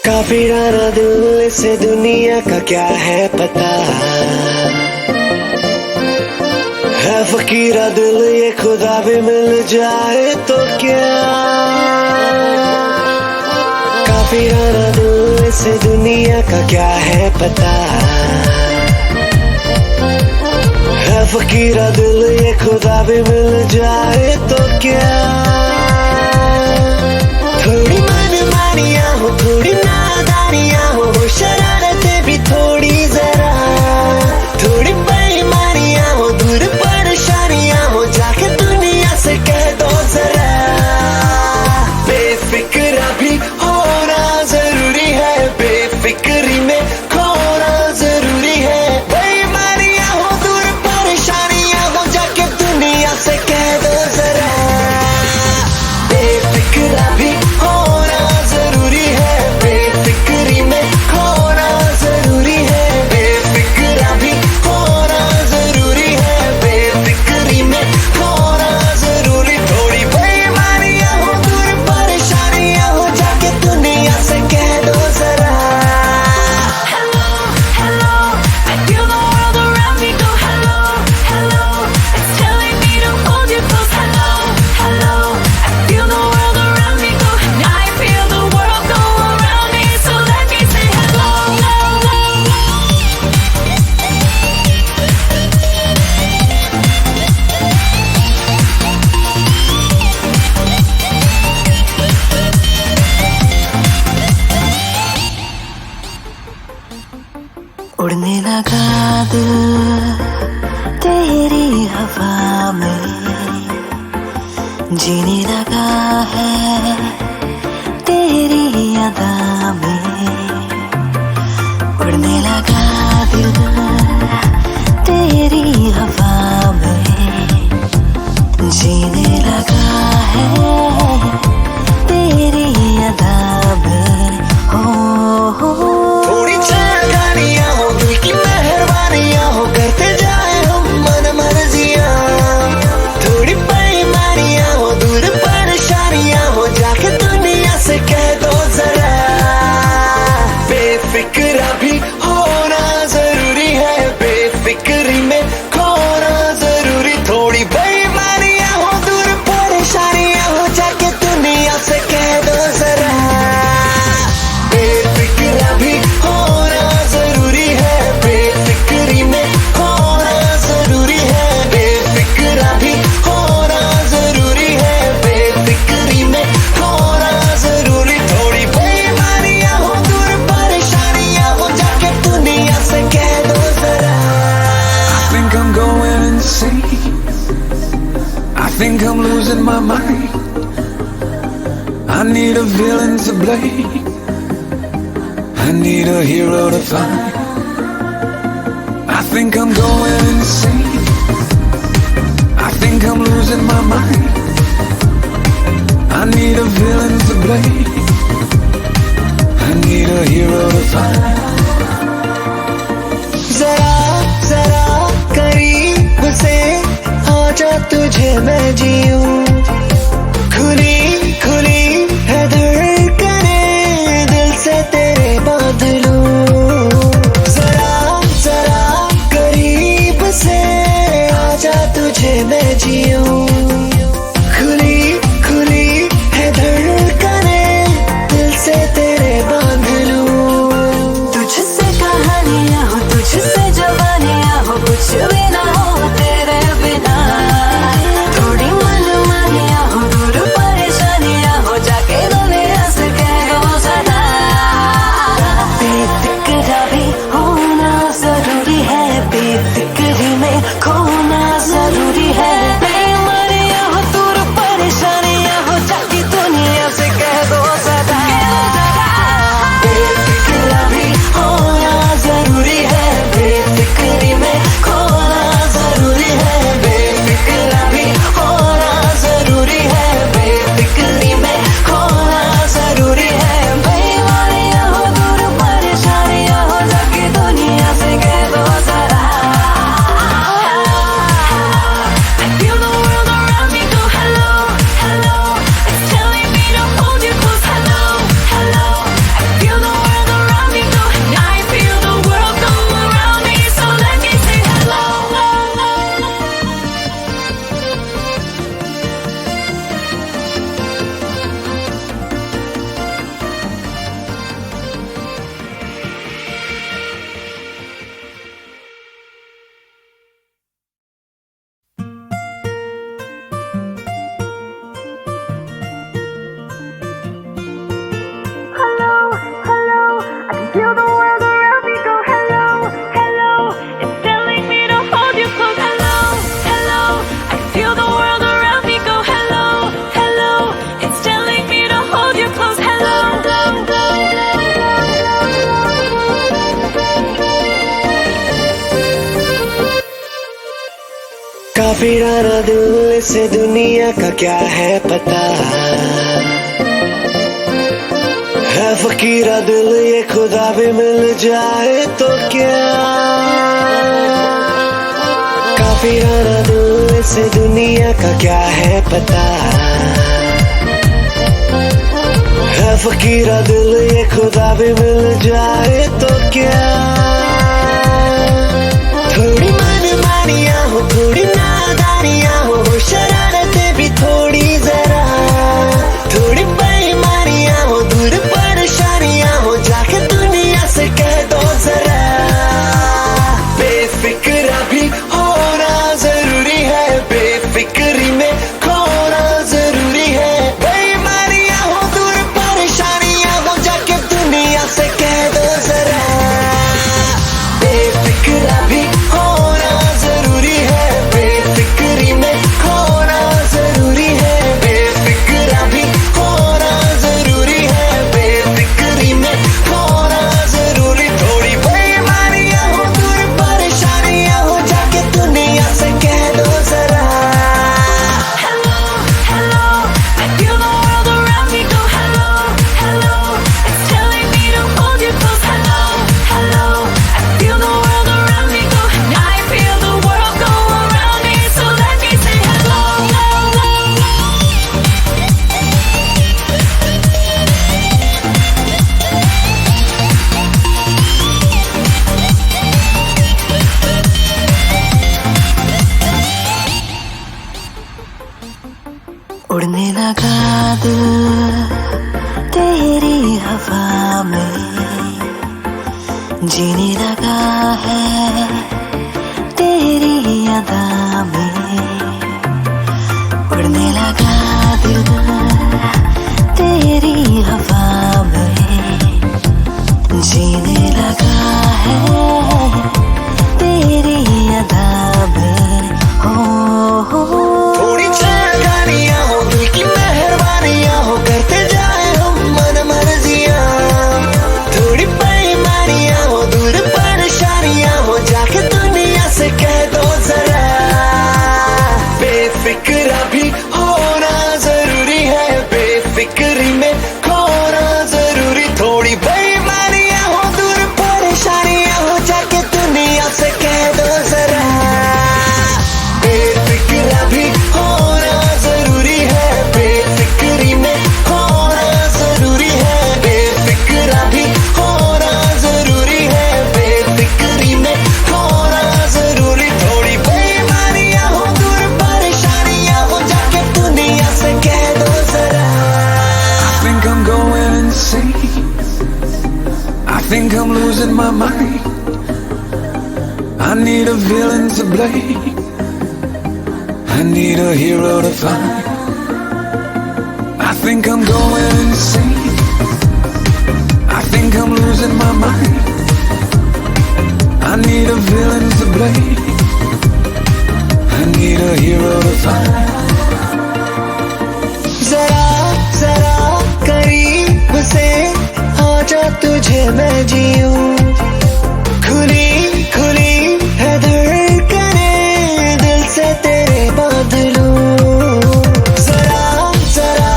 काफी डरा दिल से दुनिया का क्या है पता, है फकीरा दिल ये खुदा भी मिल जाए तो क्या। काफी डरा दिल से दुनिया का क्या है पता, है फकीरा दिल ये खुदा भी मिल जाए तो क्या। थोड़ी मनमानियाँ हो, थोड़ी नादानियाँ हो, शरारतें भी थोड़ी जरा, थोड़ी बेईमानियाँ हो, दूर परेशानियाँ हो, जाके दुनिया से कह दो जरा। बेफिक्रा भी होना जरूरी है, बेफिक्री में खोना जरूरी है। बेईमानियाँ हो, दूर परेशानियाँ हो, जाके दुनिया से कह दो जरा। बेफिक्रा भी होना जरूरी है, बेफिक्री में खोना जरूरी है। बेफिक्रा भी होना जरूरी है, बेफिक्री में खोना जरूरी। थोड़ी बेईमानियाँ हो, दूर परेशानियाँ हो, जाके दुनिया से कह दो जरा। Hello, hello, I feel the world around me go hello, hello. It's telling me to hold you close. Hello, hello, I feel the world around me go. I feel the world go around me, so let me say hello. उड़ने लगा दिल तेरी हवा में, जीने लगा है तेरी अदा में। उड़ने लगा दिल तेरी हवा में, जीने लगा है तेरी अदा में। हो थोड़ी चागानियाँ हो, दिल की मेहरबानियाँ हो, करते जाए हम मन मर्जियाँ। थोड़ी बेईमानियाँ हो, दूर परेशानियाँ हो, जाके दुनिया से कह दो जरा। बेफिक्रा भी होना जरूरी है, बेफिक्री में खोना जरूरी। थोड़ी बेईमानियाँ हो, दूर परेशानियाँ हो, जाके दुनिया से कह दो जरा। बेफिक्रा भी होना जरूरी है, बेफिक्री में खोना जरूरी है। बेफिक्रा भी होना जरूरी है, बेफिक्री में खोना जरूरी। थोड़ी बेईमानियाँ हो, दूर परेशानियाँ हो, जाके दुनिया से कह दो जरा। I think I'm going insane. I think I'm losing my mind. I need a villain to blame. I need a hero to find. I think I'm going insane. I think I'm losing my mind. I need a villain to blame. I need a hero to find. जरा जरा करीब से आजा, तुझे मैं जीऊं। खुली खुली है धड़कनें, दिल से तेरे बांध लूं। जरा जरा करीब से आजा, तुझे मैं जीऊं। खुली खुली है धड़कनें, दिल से तेरे बांध लूं। तुझसे कहानियाँ हो, तुझसे जवानियाँ हो, कुछ भी ना हो तेरे बिना। थोड़ी मनमानी काफी राना दिल से दुनिया का क्या है पता, है फकीरा दिल ये खुदा भी मिल जाए तो क्या। काफी राना दिल से दुनिया का क्या है पता, है फकीरा दिल ये खुदा भी मिल जाए तो क्या। थोड़ी मनमानियाँ हो, थोड़ी नादानियाँ हो, शरारतें भी थोड़ी जरा, थोड़ी बेईमानियाँ हो, दूर परेशानियाँ हो, जाके दुनिया से कह दो जरा। बेफिक्रा भी होना जरूरी है, बेफिक्री में खोना जरूरी है। बेईमानियाँ हो, दूर परेशानियाँ हो, जाके दुनिया से कह दो जरा। बेफिक्रा भी होना जरूरी है, बेफिक्री में खोना जरूरी है। बेफिक्रा भी होना जरूरी है, बेफिक्री में खोना जरूरी। थोड़ी बेईमानियाँ हो, दूर परेशानियाँ हो, जाके दुनिया से कह दो जरा। Hello, hello, I feel the world around me go hello, hello. It's telling me to hold you close. Hello, hello, I feel the world around me go. I feel the world go around me, so let me say hello. उड़ने लगा दिल तेरी हवा में, जीने लगा है तेरी अदा में। उड़ने लगा दिल तेरी हवा में, जीने लगा है तेरी अदा में। हो थोड़ी छानियाँ हो, दिल की मेहरबानियाँ हो, करते जाए हम मन मर्जियाँ। थोड़ी बेईमानियाँ हो, दूर परेशानियाँ हो, जाके दुनिया से कह दो जरा। बेफिक्रा भी होना जरूरी है, बेफिक्री में खोना जरूरी। थोड़ी बेईमानियाँ हो, दूर परेशानियाँ हो, जाके दुनिया से कह दो जरा। बेफिक्रा भी होना जरूरी है, बेफिक्री में खोना जरूरी है। बेफिक्रा भी होना जरूरी है, बेफिक्री में खोना जरूरी। थोड़ी बेईमानियाँ हो, दूर परेशानियाँ हो, जाके दुनिया से कह दो जरा। I think I'm going insane. I think I'm losing my mind. I need a villain to blame. I need a hero to find. I think I'm going insane. I think I'm losing my mind. I need a villain to blame. I need a hero to find. जरा जरा करीब से आजा, तुझे मैं जीऊं। खुली खुली है धड़कनें, दिल से तेरे बांध लूं। जरा जरा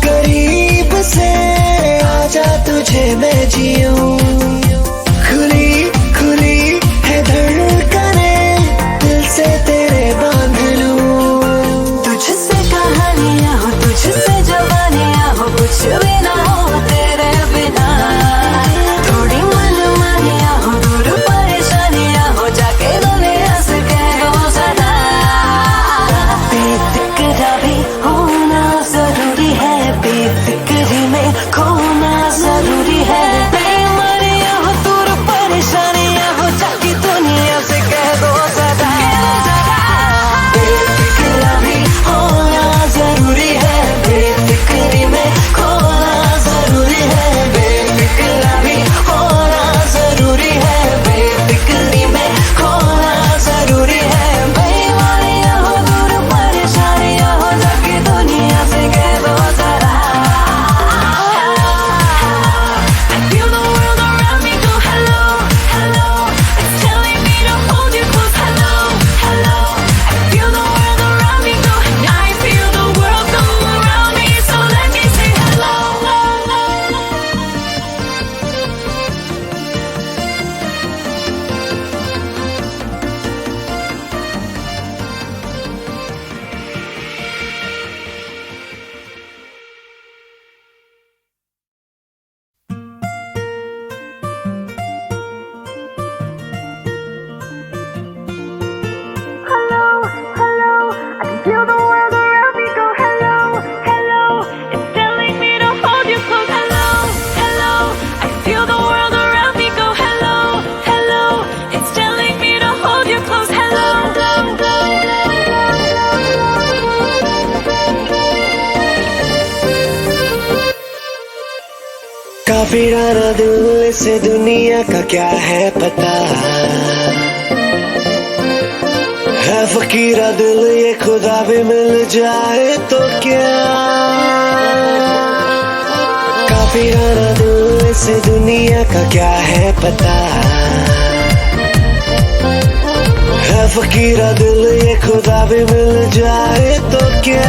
करीब से आजा, तुझे मैं जीऊं। खुली खुली है धड़कनें, दिल से तेरे बांध लूं। तुझसे कहानियाँ हो, तुझसे जवानियाँ हो, कुछ भी ना हो तेरे बिना। थोड़ी मनमानियाँ हो, दूर परेशानियाँ हो, जाके दुनिया से कह दो जरा। बेफिक्रा भी होना जरूरी है, बेफिक्री में खोना जरूरी है। बेईमानियाँ काफिराना दिल से दुनिया का क्या है पता, है फकीरा दिल ये खुदा भी मिल जाए तो क्या। काफिराना दिल से दुनिया का क्या है पता, है फकीरा दिल ये खुदा भी मिल जाए तो क्या।